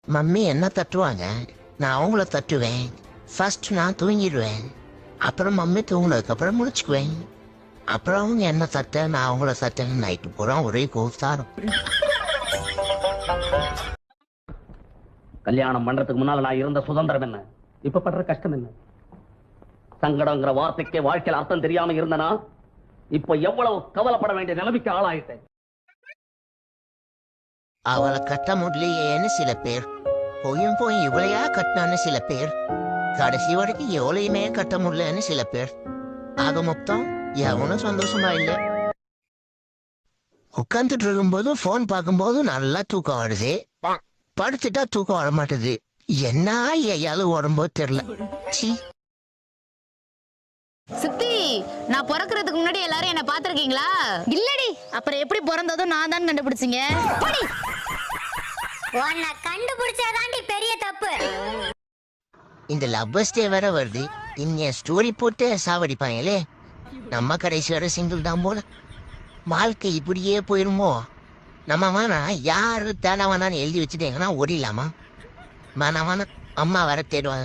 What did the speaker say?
Mummy என்ன தட்டுவாங்க, நான் அவங்கள தட்டுவேன். ஃபர்ஸ்ட் நான் தூங்கிடுவேன், அப்புறம் மம்மி தூங்கினதுக்கப்புறம் முடிச்சுக்குவேன். அப்புறம் அவங்க என்ன தட்ட, நான் அவங்கள தட்டேன்னு நைட்டு பூரா ஒரே கோஸ்தாரம். கல்யாணம் பண்றதுக்கு முன்னால நான் இருந்த சுதந்திரம் என்ன, இப்ப படுற கஷ்டம் என்ன? சங்கடங்கிற வார்த்தைக்கே வாழ்க்கையில் அர்த்தம் தெரியாம இருந்தனா இப்ப எவ்வளவு கவலைப்பட வேண்டிய நிலைமைக்கு ஆளாயிட்டேன். அவளை கட்ட முடியலையேன்னு சில பேர், போயும் போய் இவளையா கட்டினான்னு சில பேர், கடைசி வரைக்கும் எவ்வளையுமே கட்ட முடியலன்னு சில பேர். ஆக மொத்தம் எவனும் சந்தோஷமா இல்லை. உட்காந்துட்டு இருக்கும்போது போன் பார்க்கும்போது நல்லா தூக்கம் வருது, படுத்துட்டா தூக்கம் வர மாட்டேது. என்ன ஐயாலும் உடம்போ தெரியல. சி சித்தி, நான் பிறக்கிறதுக்கு முன்னாடி எல்லாரும் என்ன பாத்திருக்கீங்களா? இல்லடி. அப்புறம் எப்படி பிறந்ததும் நான் தான் கண்டுபிடிச்சீங்க? உன்னை கண்டுபிடிச்சாதாண்டி பெரிய தப்பு. இந்த லவ்வர்ஸ் டே வேற வருது, இங்க ஸ்டோரி போட்டு சாவடிப்பாங்களே. நம்ம கடைசி வரை சிங்கிள் தான் போல. வாழ்க்கை இப்படியே போயிருமோ? நம்ம வேணா யாரு தேட வேணான்னு எழுதி வச்சுட்டீங்கன்னா ஓடிடலாமா? வேணா வேணா, அம்மா வர தேடுவாங்க.